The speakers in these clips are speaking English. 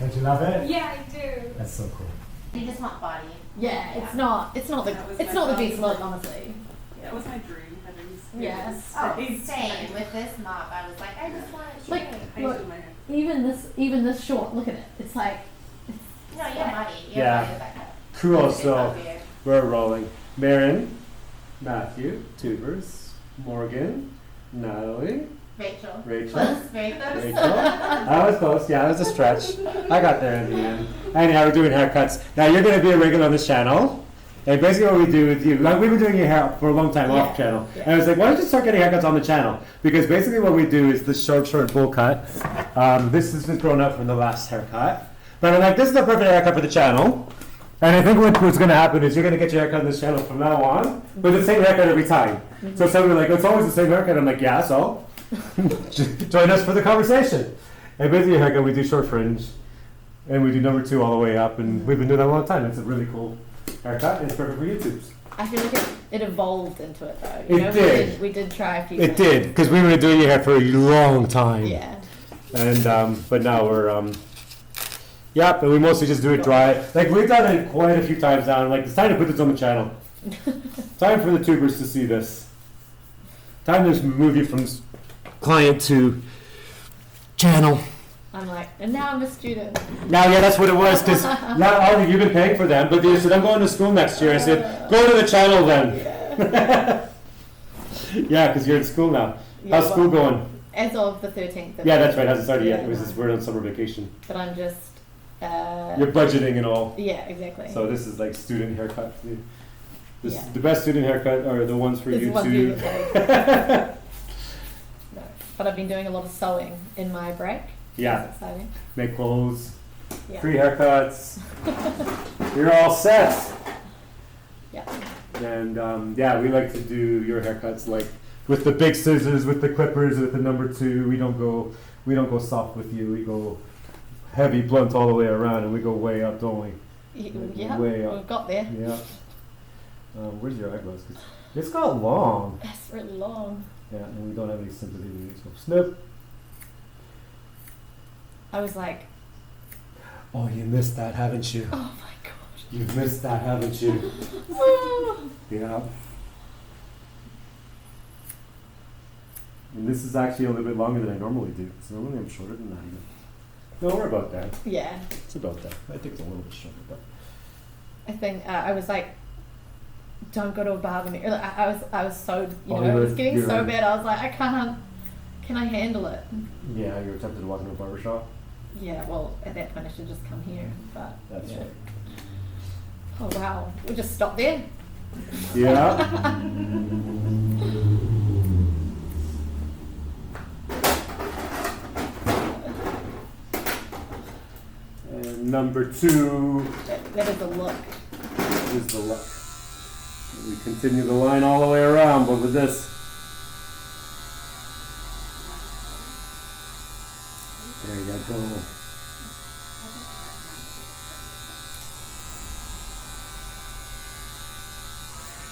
Don't you love it? Yeah, I do. That's so cool. You just want body. Yeah, it's not the best look, honestly. Yeah, it was my dream. Having Yes. Oh, same with this mop. I was like, I just want it Like, straight. I look, do my hair. even this short, look at it. It's like, No, your body. Your Yeah. body is back up. Cool, It's so not weird. we're rolling. Meron, Matthew, Tubers, Morgan, Natalie, Rachel. Rachel. Close, very close. Rachel. I was close, yeah, it was a stretch. I got there in the end. Anyhow, we're doing haircuts. Now you're going to be a regular on this channel. And basically what we do with you, like we've been doing your hair for a long time off channel. Yeah. And I was like, why don't you start getting haircuts on the channel? Because basically what we do is the short bowl cut. This has been grown up from the last haircut. But I'm like, this is the perfect haircut for the channel. And I think what's going to happen is you're going to get your haircut on this channel from now on with the same haircut every time. So somebody like, it's always the same haircut. I'm like, yeah, so join us for the conversation. And basically, haircut, we do short fringe, and we do number 2 all the way up, and we've been doing that a long time. It's a really cool haircut. And it's perfect for YouTube's. I feel like it evolved into it though. It did. We did try a few It things. did, because we were doing your hair for a long time. Yeah. And but now we're yeah, but we mostly just do it dry. Like we've done it quite a few times now. And like it's time to put this on the channel. Time for the tubers to see this. Time to move you from client to channel. I'm like, and now I'm a student. Now, yeah, that's what it was. Because not only you've been paying for them, but they said I'm going to school next year. I said, go to the channel then. Yeah, because you're in school now. Yeah, How's school going? As of the 13th. Yeah, that's right. Hasn't started yet. Yeah. It was just we're on summer vacation. But I'm just. You're budgeting and all. Yeah, exactly. So this is like student haircut. This, Yeah. The best student haircut are the ones for This is what we YouTube. look like. No. But I've been doing a lot of sewing in my break. Yeah. That's exciting. Make clothes, Yeah. free haircuts. You're all set. Yeah. And yeah, we like to do your haircuts like with the big scissors, with the clippers, with the number 2. We don't go soft with you. We go heavy, blunt all the way around, and we go way up, don't we? Yeah. Way up. We've got there. Yeah. Where's your eyebrows? 'Cause it's got long. That's really long. Yeah, and we don't have any sympathy with you. So snip. I was like, Oh, you missed that, haven't you? oh my god. You've missed that, haven't you? Yeah. And this is actually a little bit longer than I normally do. So normally I'm shorter than that even. No, we're about that. Yeah. It's about that. I think it's a little bit shorter, but I think I was like, don't go to a barber. I was so, Oh, it was you getting were- so bad. I was like, I can't. Can I handle it? yeah, you were tempted to walk into a barber shop. Yeah. Well, at that point, I should just come here. But That's yeah. right. Oh wow. We just stopped there. Yeah. And number 2 That is a look. is the look. We continue the line all the way around, but with this. There you go.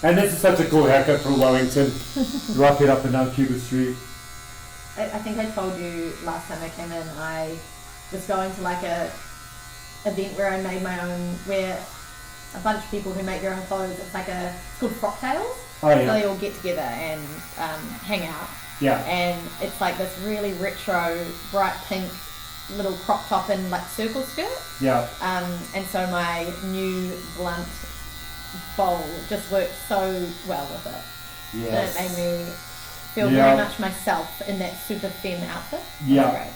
And this is such a cool haircut for Wellington. Rock it up and down Cuba Street. I think I told you last time I came in, I was going to like a event where I made my own, where a bunch of people who make their own clothes, it's called Frock Tales. Oh So they yeah. all get together and hang out. Yeah. And it's like this really retro, bright pink little crop top and like circle skirt. Yeah. And so my new blunt bowl just worked so well with it. And it Yes. made me feel Yeah. very much myself in that super thin outfit. It was Yeah. great.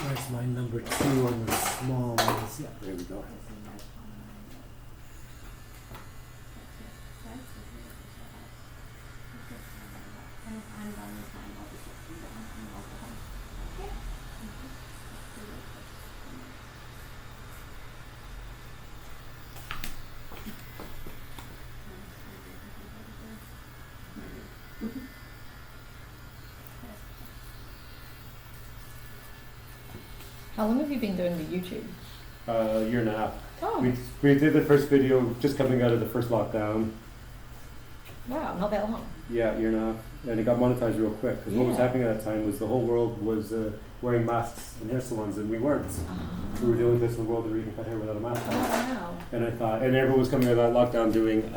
Where's my number 2 on the small ones? Yeah, there we go. How long have you been doing the YouTube? A year and a half. Oh, We did the first video just coming out of the first lockdown. wow, not that long. Yeah, year and a half. And it got monetized real quick. Because what was Yeah. happening at that time was the whole world was wearing masks in hair salons and we weren't. We were dealing with this in the world where you can cut hair without a mask. Oh, wow. And I thought, and everyone was coming out of that lockdown doing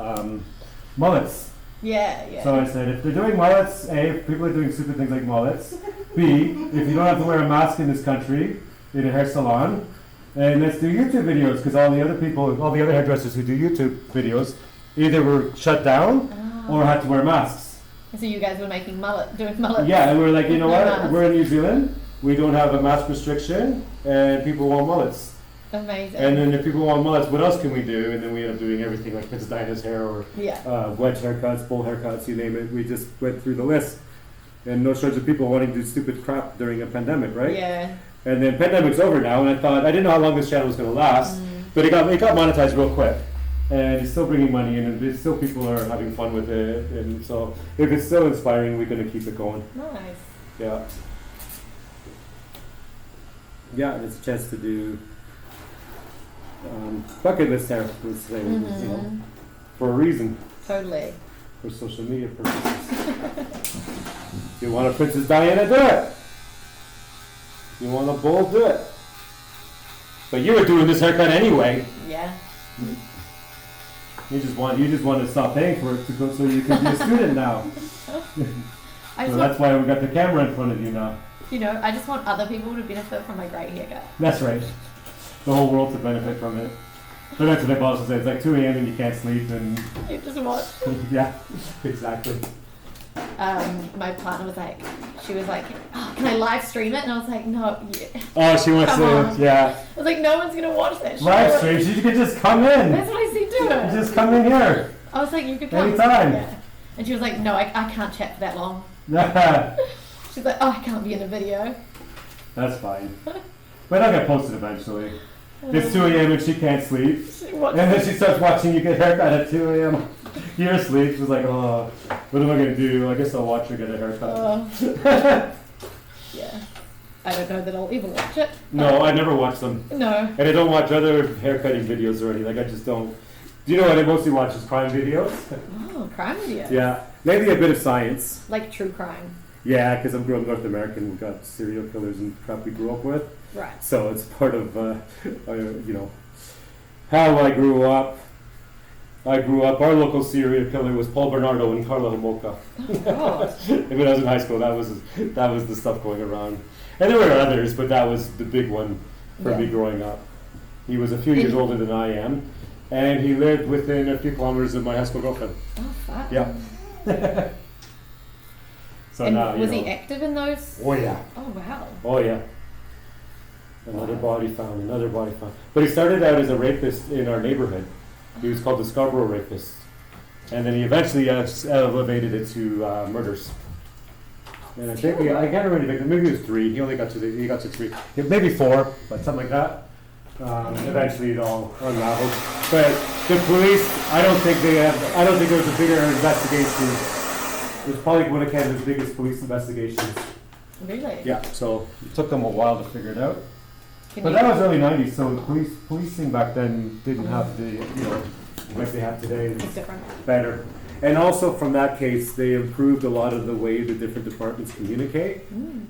mullets. Yeah, yeah. So I said, if they're doing mullets, A, if people are doing stupid things like mullets, B, if you don't have to wear a mask in this country, in a hair salon, and let's do YouTube videos, because all the other people, all the other hairdressers who do YouTube videos, either were shut down or had to wear masks. So you guys were doing mullets? Yeah, and we're like, you know No what, mask. we're in New Zealand, we don't have a mask restriction, and people want mullets. Amazing. And then if people want mullets, what else can we do? And then we end up doing everything like Princess Diana's hair or Yeah. wedge haircuts, bowl haircuts, you name it. We just went through the list. And no shortage of people wanting to do stupid crap during a pandemic, right? Yeah. And then pandemic's over now, and I thought, I didn't know how long this channel was going to last, but it got monetized real quick. And it's still bringing money in, and it's still people are having fun with it. And so if it's still inspiring, we're going to keep it going. Nice. Yeah. Yeah, and it's a chance to do bucket list hair, let's say, you know, for a reason, Totally. for social media purposes. If you want a Princess Diana, do it. You want a bull, do it. But you were doing this haircut anyway. Yeah. You just want to stop paying for it to go so you can be a student now. I So just that's why we got the camera in front of you now. I just want other people to benefit from my great haircut. That's right. The whole world to benefit from it. But that's what my boss said. It's like 2 a.m. and you can't sleep, and You just watch. yeah, exactly. My partner was like, she was like, oh, can I live stream it? And I was like, no. Yeah. Oh, she wants Come to, on. yeah. I was like, no one's gonna watch that. Live stream. She could just come in. That's what I said to her. Just come in here. I was like, you could come. Anytime. Yeah. And she was like, no, I can't chat for that long. She's like, oh, I can't be in a video. That's fine. But I'll get posted eventually. It's 2 a.m. and she can't sleep. And then she starts watching you get a haircut at 2 a.m. You're asleep. She's like, oh, what am I going to do? I guess I'll watch her get a haircut. Yeah. I don't know that I'll ever watch it. No, I never watch them. No. And I don't watch other haircutting videos already. Like, I just don't. Do you know what I mostly watch is crime videos? Oh, crime videos. Yeah. Maybe a bit of science. Like true crime. Yeah, because I'm growing North American. We've got serial killers and crap we grew up with. Right. So it's part of, you know, how I grew up. Our local serial killer was Paul Bernardo and Carla Homolka. God. When I was in high school, that was the stuff going around. And there were others, but that was the big one for me Yeah. growing up. He was a few years older than I am, and he lived within a few kilometers of my high school girlfriend. Oh, fuck. Yeah. So And now, was you he know. active in those? Oh yeah. Oh, wow. Oh yeah. Another body found, another body found. But he started out as a rapist in our neighborhood. He was called the Scarborough Rapist. And then he eventually elevated it to murders. And I think, I can't remember, maybe it was 3. He only got to 3. Yeah, maybe 4, but something like that. Eventually it all unraveled. But the police, I don't think there was a bigger investigation. It was probably one of Canada's biggest police investigations. Really? Yeah, so it took them a while to figure it out. Can But you- that was early 90s, so policing back then didn't have the, like they have today. It's It's different. better. And also from that case, they improved a lot of the way the different departments communicate.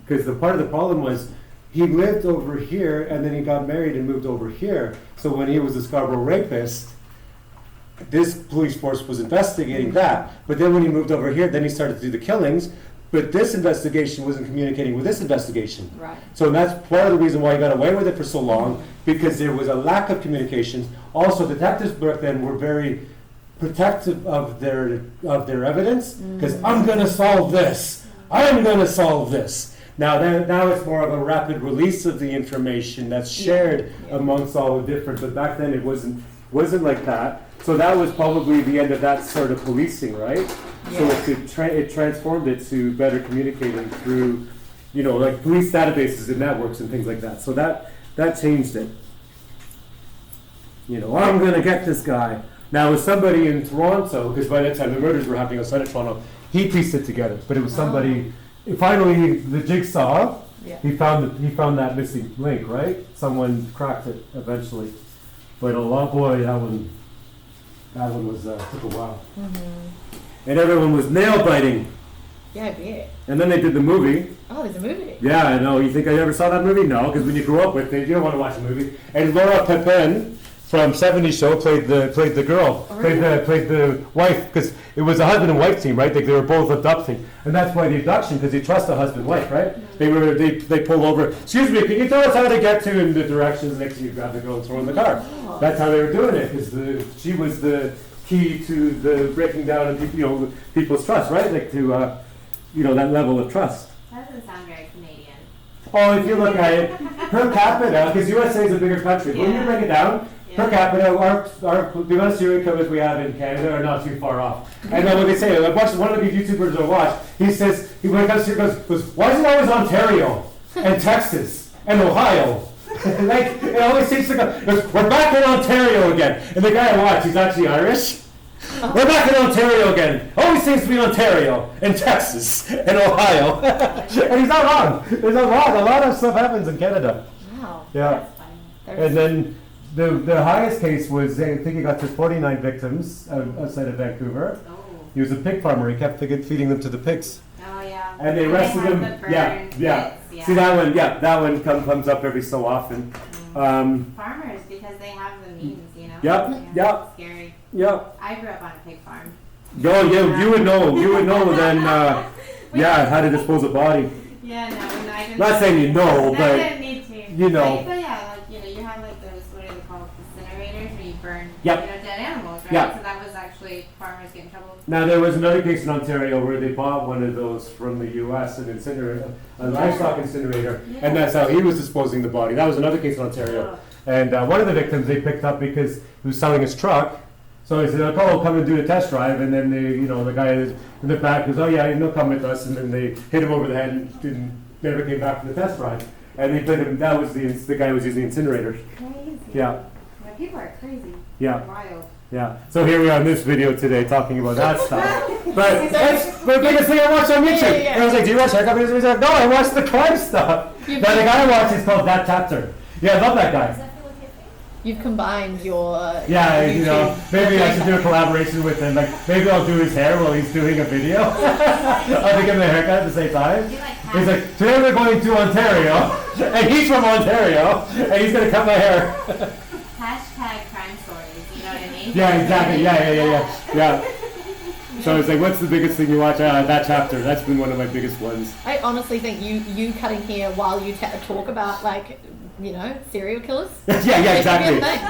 Because the part of the problem was he lived over here and then he got married and moved over here. So when he was a Scarborough rapist, this police force was investigating that. But then when he moved over here, then he started to do the killings. But this investigation wasn't communicating with this investigation. Right. So that's part of the reason why he got away with it for so long, because there was a lack of communication. Also, detectives back then were very protective of their evidence, because I'm going to solve this. I'm going to solve this. Now it's more of a rapid release of the information that's shared amongst all the different. But back then it wasn't like that. So that was probably the end of that sort of policing, right? So it transformed it to better communicating through, like police databases and networks and things like that. So that changed it. I'm gonna get this guy. Now, it was somebody in Toronto, because by that time the murders were happening outside of Toronto, he pieced it together. But it was somebody, finally, the jigsaw, he found that missing link, right? Someone cracked it eventually. But that one was, took a while. Mm-hmm. And everyone was nail biting. Yeah, I bet. And then they did the movie. Oh, there's a movie? Yeah, I know. You think I ever saw that movie? No, because when you grow up with it, you don't want to watch the movie. And Laura Pepin from 70s Show played the girl, played the wife, because it was a husband and wife team, right? They were both abducting, and that's why the abduction, because they trust the husband and wife, right? They pull over. Excuse me, can you tell us how to get to in the directions? Next, you grab the girl and throw her in the car. Oh. That's how they were doing it, because she was the key to the breaking down of people's trust, right? Like to that level of trust. That doesn't sound very Canadian. Oh, if you look at it, per capita, because USA is a bigger country. When you break it down. Per capita, the amount of serial killers we have in Canada are not too far off. And then what they say, like one of these YouTubers I watch, he says, when it comes to goes, why is it always Ontario and Texas and Ohio? Like, it always seems to go, we're back in Ontario again. And the guy I watch, he's actually Irish. We're back in Ontario again. Always seems to be Ontario and Texas and Ohio. And he's not wrong. There's a lot of stuff happens in Canada. Wow. Yeah. That's funny. And then the highest case was, I think he got to 49 victims outside of Vancouver. Oh. He was a pig farmer. He kept feeding them to the pigs. Oh, yeah. And they arrested him. The burned Yeah. bits, See that one? Yeah, that one comes up every so often. Farmers, because they have the means, Yep. It's scary. Yep. I grew up on a pig farm. You would know. You would know then. How to dispose of body. Yeah, no, I didn't. Not saying you know, I but didn't need to. you know. But yeah, you have like those, what are they called, incinerators, where you burn, Yep. dead animals, right? Yep. So that was actually farmers get in trouble. Now there was another case in Ontario where they bought one of those from the U.S. an incinerator, a livestock incinerator, and that's how he was disposing the body. That was another case in Ontario. And one of the victims they picked up because he was selling his truck. So he said, "Oh, come and do a test drive." And then the guy in the back goes, "Oh yeah, he'll come with us." And then they hit him over the head and never came back from the test drive. And they put him. That was the guy who was using incinerators. Crazy. Yeah. People are crazy. Yeah. Wild. Yeah. So here we are in this video today talking about that stuff. But that's the biggest thing I watch on YouTube. Yeah. And I was like, "Do you watch haircut videos?" He's like, "No, I watch the crime stuff." But the guy I watch is called That Chapter. Yeah, I love that guy. You've combined your Yeah, YouTube. maybe I should do a collaboration with him. Like, maybe I'll do his hair while he's doing a video. I'll give him a haircut at the same time. He's like, today we're going to Ontario, and he's from Ontario, and he's gonna cut my hair. Hashtag crime stories, you know what I mean? Yeah, exactly. Yeah. So it's like, what's the biggest thing you watch? That Chapter. That's been one of my biggest ones. I honestly think you cutting hair while you talk about serial killers. yeah,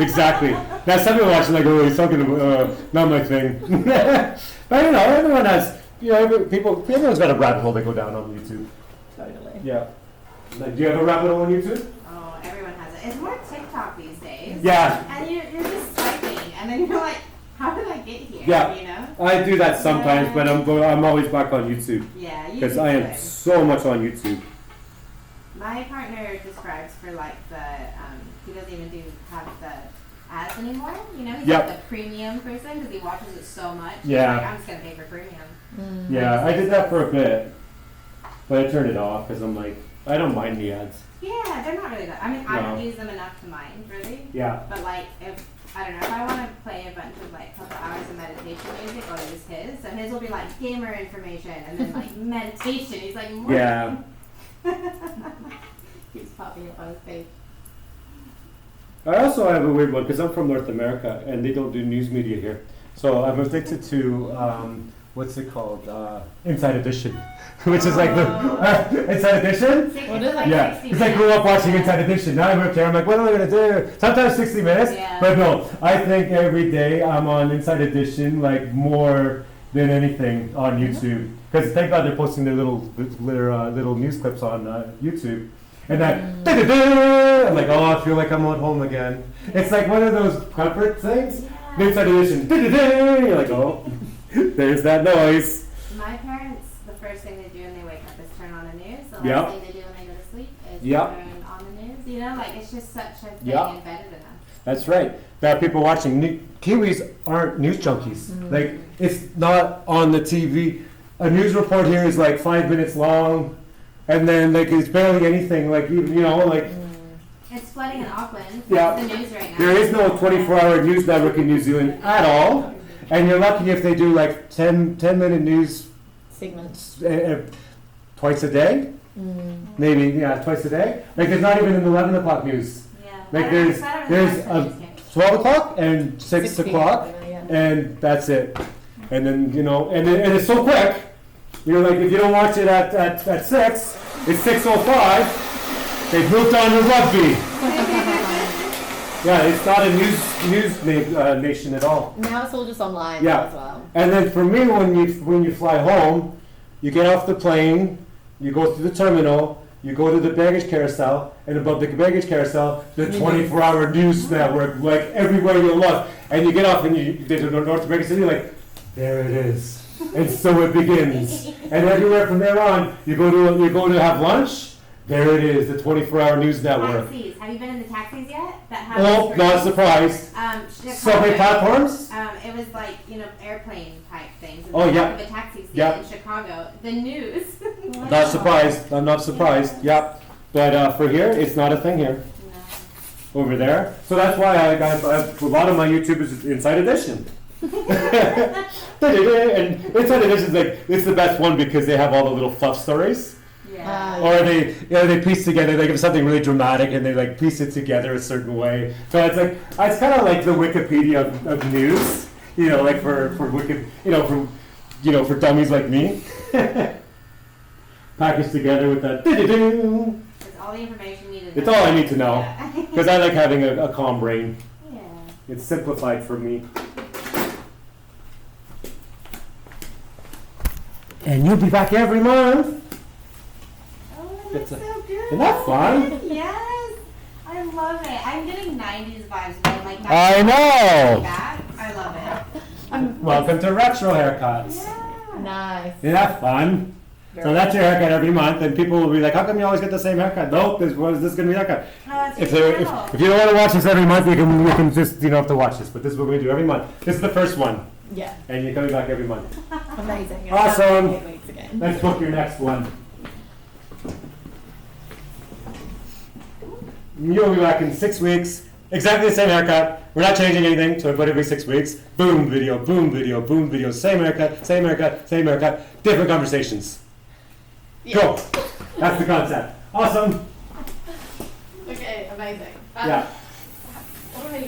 exactly. Now some people watching like, oh, he's talking about, not my thing. But everyone has, everyone's got a rabbit hole they go down on YouTube. Totally. Yeah. Like, do you have a rabbit hole on YouTube? Oh, everyone has it. It's more TikTok these days. Yeah. And you're just swiping, and then you're like, how did I get here? Yeah. I do that sometimes, but I'm always back on YouTube. Yeah, because I am good. so much on YouTube. My partner describes for he doesn't even have the ads anymore. He's like the premium person because he watches it so much. Yeah. He's like, I'm just gonna pay for premium. Yeah, I did that for a bit, but I turned it off because I'm like, I don't mind the ads. Yeah, they're not really that. I mean, I don't use them enough to mind, really. Yeah. But if I want to play a bunch of couple hours of meditation music, I'll use his. So his will be like gamer information and then meditation. He's like, what? Yeah. He's popping up on his page. I also have a weird one because I'm from North America and they don't do news media here. So I'm addicted to, what's it called? Inside Edition. Which is like the Inside Edition? What is it? Yeah, because I grew up watching Inside Edition. Now I moved here, I'm like, what am I going to do? Sometimes 60 minutes, but no, I think every day I'm on Inside Edition, like more than anything on YouTube. Because thank God they're posting their little news clips on YouTube. And then, I'm like, oh, I feel like I'm at home again. It's like one of those comfort things. Yeah. News edition, you're like, oh, there's that noise. My parents, the first thing they do when they wake up is turn on the news. The Yep. last thing they do when they go to sleep is Yep. turn on the news. You know, like it's just such a thing Yep. embedded in them. That's right. There are people watching. Kiwis aren't news junkies. Like, it's not on the TV. A news report here is like 5 minutes long, and then like it's barely anything. Like you know, like It's flooding in Auckland. Yeah. That's the news right now. there is no 24-hour news network in New Zealand at all, and you're lucky if they do like 10-minute news Segments. twice a day. Maybe twice a day. Like there's not even an 11 o'clock news. Yeah. Like I don't- there's I don't there's really watch a the news cameras. 12 o'clock and 6 6 o'clock. p.m., And that's it. And then, you know, and it's so quick. You're like, if you don't watch it at 6, it's 6:05. They've moved on to rugby. Yeah, it's not a nation at all. Now it's all just online Yeah. as well. And then for me, when you fly home, you get off the plane, you go through the terminal, you go to the baggage carousel, and above the baggage carousel, the 24-hour news network, like everywhere you look. And you get off and you to North American City, like, there it is. And so it begins. And everywhere from there on, you go to have lunch, there it is, the 24-hour news network. Taxis. Have you been in the taxis yet? That have Oh, not surprised. Chicago, Subway platforms? It was like, airplane type things. Oh, yeah. The taxi seat Yeah. in Chicago. The news. Not surprised. I'm not surprised. Yep. But for here, it's not a thing here. No. Over there. So that's why I a lot of my YouTube is Inside Edition. And Inside Edition is like, it's the best one because they have all the little fluff stories. Yeah. Or they piece together, they give something really dramatic and they like piece it together a certain way. So it's like, it's kind of like the Wikipedia of news, like for dummies like me. Packaged together with that. It's all the information you need to know. It's all I need to know. Yeah. Because I like having a calm brain. Yeah. It's simplified for me. And you'll be back every month. Oh, that's It's so good. Isn't that fun? Yes. I love it. I'm getting 90s vibes, but like that. I know. Back. I love it. Welcome to Retro Haircuts. Yeah. Nice. Isn't that fun? So that's your haircut every month, and people will be like, how come you always get the same haircut? Nope, this is this going to be haircut. Oh, it's If incredible. you don't want to watch this every month, you can just, you don't have to watch this, but this is what we do every month. This is the first one, Yeah. and you're coming back every month. Amazing. Awesome. 8 weeks again. Let's book your next one. You'll be back in 6 weeks. Exactly the same haircut. We're not changing anything, so about every 6 weeks. Boom video, boom video, boom video. Same haircut, same haircut, same haircut. Different conversations. Go. That's the concept. Awesome. Okay, amazing. Yeah. What do we